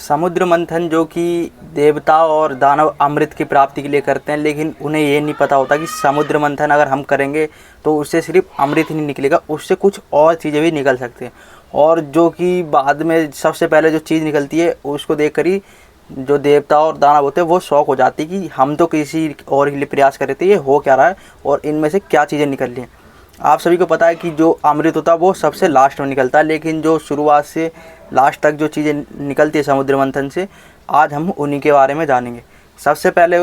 समुद्र मंथन जो कि देवता और दानव अमृत की प्राप्ति के लिए करते हैं, लेकिन उन्हें ये नहीं पता होता कि समुद्र मंथन अगर हम करेंगे तो उससे सिर्फ अमृत ही नहीं निकलेगा, उससे कुछ और चीज़ें भी निकल सकती हैं। और जो कि बाद में सबसे पहले जो चीज़ निकलती है उसको देख कर ही जो देवता और दानव होते हैं वो शौक हो जाती है कि हम तो किसी और के लिए प्रयास कर रहे थे, ये हो क्या रहा है और इनमें से क्या चीज़ें निकल रही हैं। आप सभी को पता है कि जो अमृत होता है वो सबसे लास्ट में निकलता है, लेकिन जो शुरुआत से लास्ट तक जो चीज़ें निकलती है समुद्र मंथन से, आज हम उन्हीं के बारे में जानेंगे। सबसे पहले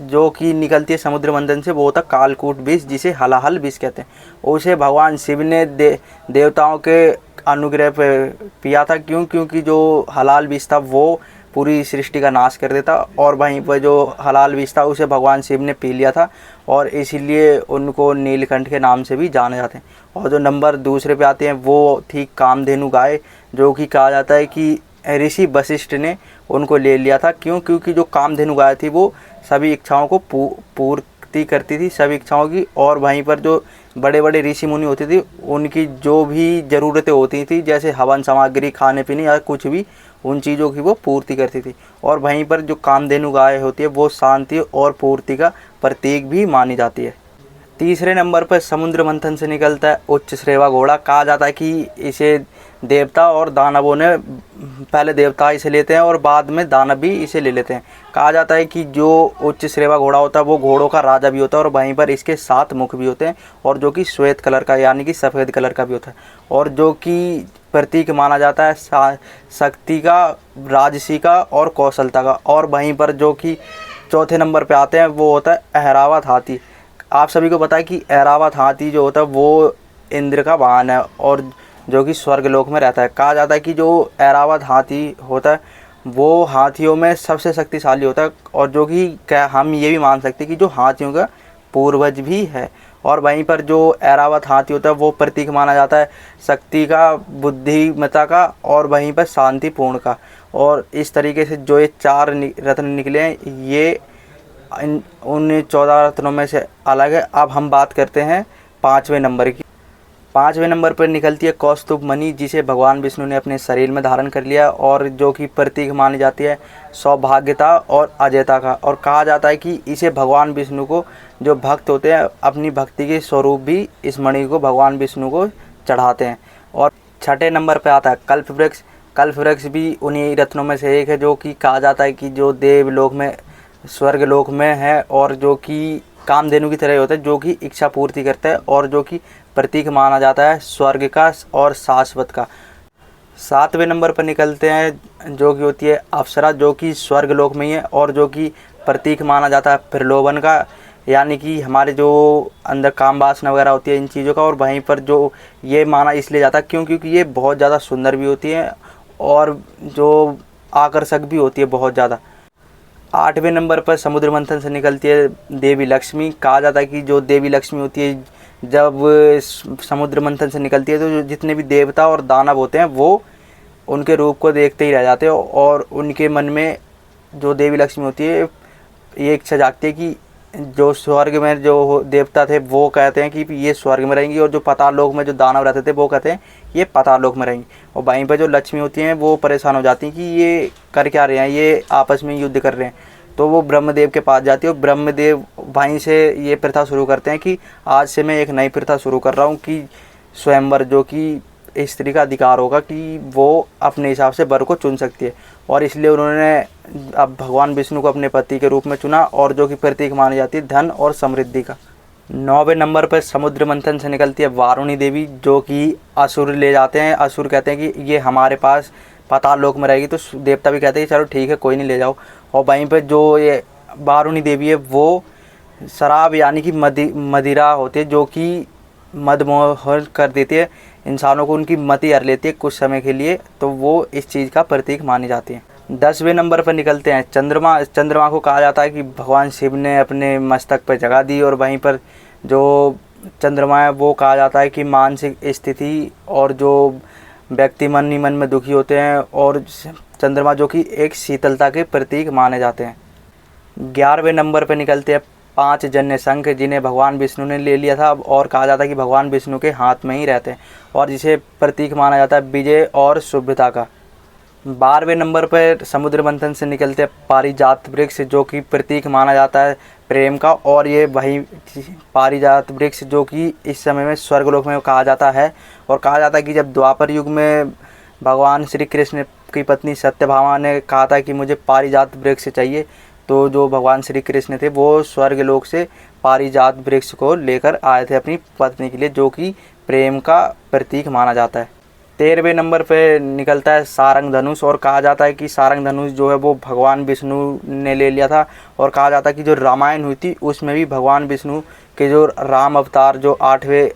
जो कि निकलती है समुद्र मंथन से वो होता है कालकूट विष, जिसे हलाहल विष कहते हैं। उसे भगवान शिव ने देवताओं के अनुग्रह पे पिया था। क्योंकि जो हलाल विष था वो पूरी सृष्टि का नाश कर देता, और वहीं पर जो हलाल विष था उसे भगवान शिव ने पी लिया था, और इसीलिए उनको नीलकंठ के नाम से भी जाने जाते हैं। और जो नंबर दूसरे पे आते हैं वो थी कामधेनु गाय, जो कि कहा जाता है कि ऋषि वशिष्ठ ने उनको ले लिया था। क्योंकि जो कामधेनु गाय थी वो सभी इच्छाओं को पूर्ति करती थी, सभी इच्छाओं की। और वहीं पर जो बड़े बड़े ऋषि मुनि होते थे उनकी जो भी ज़रूरतें होती थी, जैसे हवन सामग्री, खाने पीने या कुछ भी, उन चीज़ों की वो पूर्ति करती थी। और वहीं पर जो कामधेनु गाय होती है वो शांति और पूर्ति का प्रतीक भी मानी जाती है। तीसरे नंबर पर समुद्र मंथन से निकलता है उच्च श्रेवा घोड़ा। कहा जाता है कि इसे देवता और दानवों ने, पहले देवता इसे लेते हैं और बाद में दानव भी इसे ले लेते हैं। कहा जाता है कि जो उच्च श्रेवा घोड़ा होता है वो घोड़ों का राजा भी होता है, और वहीं पर इसके 7 मुख भी होते हैं, और जो कि श्वेत कलर का यानी कि सफ़ेद कलर का भी होता है, और जो कि प्रतीक माना जाता है शक्ति का, राजसी का और कौशलता का। और वहीं पर जो कि चौथे नंबर पे आते हैं वो होता है ऐरावत हाथी। आप सभी को पता है कि ऐरावत हाथी जो होता है वो इंद्र का वाहन है, और जो कि स्वर्गलोक में रहता है। कहा जाता है कि जो ऐरावत हाथी होता है वो हाथियों में सबसे शक्तिशाली होता है, और जो कि क्या हम ये भी मान सकते हैं कि जो हाथियों का पूर्वज भी है। और वहीं पर जो ऐरावत हाथी होता है वो प्रतीक माना जाता है शक्ति का, बुद्धिमत्ता का, और वहीं पर शांतिपूर्ण का। और इस तरीके से जो ये 4 रत्न निकले हैं ये उन 14 रत्नों में से अलग है। अब हम बात करते हैं 5वें नंबर की। 5वें नंबर पर निकलती है कौस्तुभ मणि, जिसे भगवान विष्णु ने अपने शरीर में धारण कर लिया, और जो कि प्रतीक मानी जाती है सौभाग्यता और अजयता का। और कहा जाता है कि इसे भगवान विष्णु को जो भक्त होते हैं अपनी भक्ति के स्वरूप भी इस मणि को भगवान विष्णु को चढ़ाते हैं। और 6ठे नंबर पर आता है कल्प वृक्ष। कल्प वृक्ष भी उन्हीं रत्नों में से एक है, जो कि कहा जाता है कि जो देवलोक में, स्वर्गलोक में है, और जो कि कामधेनु की तरह होता है, जो कि इच्छा पूर्ति करता है, और जो कि प्रतीक माना जाता है स्वर्ग का और शाश्वत का। 7वें नंबर पर निकलते हैं जो कि होती है अप्सरा, जो कि स्वर्गलोक में ही है, और जो कि प्रतीक माना जाता है प्रलोभन का, यानी कि हमारे जो अंदर काम वासना वगैरह होती है इन चीज़ों का। और वहीं पर जो ये माना इसलिए जाता है क्योंकि ये बहुत ज़्यादा सुंदर भी होती है और जो आकर्षक भी होती है बहुत ज़्यादा। 8वें नंबर पर समुद्र मंथन से निकलती है देवी लक्ष्मी। कहा जाता है कि जो देवी लक्ष्मी होती है जब समुद्र मंथन से निकलती है तो जो जितने भी देवता और दानव होते हैं वो उनके रूप को देखते ही रह जाते हैं, और उनके मन में जो देवी लक्ष्मी होती है ये इच्छा जागती है कि जो स्वर्ग में जो देवता थे वो कहते हैं कि ये स्वर्ग में रहेंगी, और जो पाताल लोक में जो दानव रहते थे वो कहते हैं ये पाताल लोक में रहेंगी। और वहीं पर जो लक्ष्मी होती हैं वो परेशान हो जाती हैं कि ये कर क्या रहे हैं, ये आपस में युद्ध कर रहे हैं। तो वो ब्रह्मदेव के पास जाती है, और ब्रह्मदेव वहीं से ये प्रथा शुरू करते हैं कि आज से मैं एक नई प्रथा शुरू कर रहा हूँ कि स्वयंवर, जो कि स्त्री का अधिकार होगा कि वो अपने हिसाब से वर को चुन सकती है। और इसलिए उन्होंने अब भगवान विष्णु को अपने पति के रूप में चुना, और जो कि प्रतीक मानी जाती है धन और समृद्धि का। 9वें नंबर पर समुद्र मंथन से निकलती है वारुणी देवी, जो कि असुर ले जाते हैं। असुर कहते हैं कि ये हमारे पास पाताल लोक में रहेगी, तो देवता भी कहते हैं कि चलो ठीक है कोई नहीं, ले जाओ। और वहीं पर जो ये वारुणी देवी है वो शराब यानी कि मदिरा होती है, जो कि मदमोहन कर देती है इंसानों को, उनकी मति हर लेती है कुछ समय के लिए, तो वो इस चीज़ का प्रतीक मानी जाती है। 10वें नंबर पर निकलते हैं चंद्रमा। चंद्रमा को कहा जाता है कि भगवान शिव ने अपने मस्तक पर जगह दी, और वहीं पर जो चंद्रमा है वो कहा जाता है कि मानसिक स्थिति और जो व्यक्ति मन ही मन में दुखी होते हैं, और चंद्रमा जो कि एक शीतलता के प्रतीक माने जाते हैं। 11वें नंबर पर निकलते हैं 5 जन्य शंख, जिन्हें भगवान विष्णु ने ले लिया था, और कहा जाता है कि भगवान विष्णु के हाथ में ही रहते हैं, और जिसे प्रतीक माना जाता है विजय और शुभ्रता का। 12वें नंबर पर समुद्र मंथन से निकलते पारिजात वृक्ष, जो कि प्रतीक माना जाता है प्रेम का। और ये वही पारिजात वृक्ष जो कि इस समय में स्वर्गलोक में कहा जाता है। और कहा जाता है कि जब द्वापर युग में भगवान श्री कृष्ण की पत्नी सत्यभामा ने कहा था कि मुझे पारिजात वृक्ष चाहिए, तो जो भगवान श्री कृष्ण थे वो स्वर्गलोक से पारिजात वृक्ष को लेकर आए थे अपनी पत्नी के लिए, जो कि प्रेम का प्रतीक माना जाता है। 13वें नंबर पे निकलता है सारंग धनुष। और कहा जाता है कि सारंग धनुष जो है वो भगवान विष्णु ने ले लिया था। और कहा जाता है कि जो रामायण हुई थी उसमें भी भगवान विष्णु के जो राम अवतार जो 8वें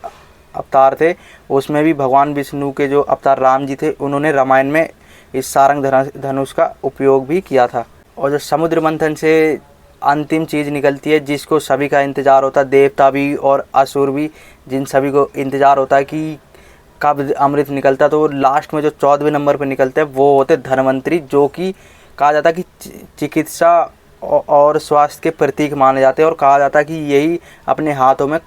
अवतार थे, उसमें भी भगवान विष्णु के जो अवतार राम जी थे उन्होंने रामायण में इस सारंग धनुष का उपयोग भी किया था। और जो समुद्र मंथन से अंतिम चीज़ निकलती है जिसको सभी का इंतज़ार होता है, देवता भी और असुर भी, जिन सभी को इंतज़ार होता है कि कब अमृत निकलता है, तो लास्ट में जो 14वें नंबर पर निकलते हैं वो होते धन्वंतरी, जो कि कहा जाता है कि चिकित्सा और स्वास्थ्य के प्रतीक माने जाते हैं। और कहा जाता है कि यही अपने हाथों में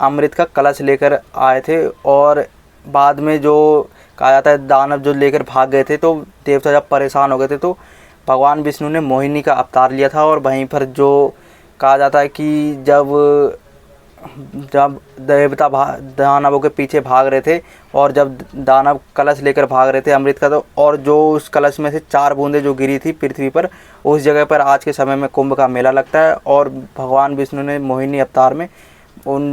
अमृत का कलश लेकर आए थे। और बाद में जो कहा जाता है दानव जो लेकर भाग गए थे, तो देवता जब परेशान हो गए थे तो भगवान विष्णु ने मोहिनी का अवतार लिया था। और वहीं पर जो कहा जाता है कि जब देवता दानवों के पीछे भाग रहे थे और जब दानव कलश लेकर भाग रहे थे अमृत का, तो और जो उस कलश में से 4 बूंदें जो गिरी थी पृथ्वी पर, उस जगह पर आज के समय में कुंभ का मेला लगता है। और भगवान विष्णु ने मोहिनी अवतार में उन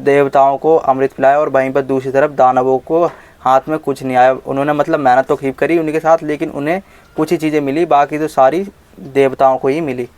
देवताओं को अमृत पिलाया। और वहीं पर दूसरी तरफ दानवों को हाथ में कुछ नहीं आया। उन्होंने मतलब मेहनत तो खूब करी उनके साथ, लेकिन उन्हें कुछ ही चीज़ें मिली, बाकी तो सारी देवताओं को ही मिली।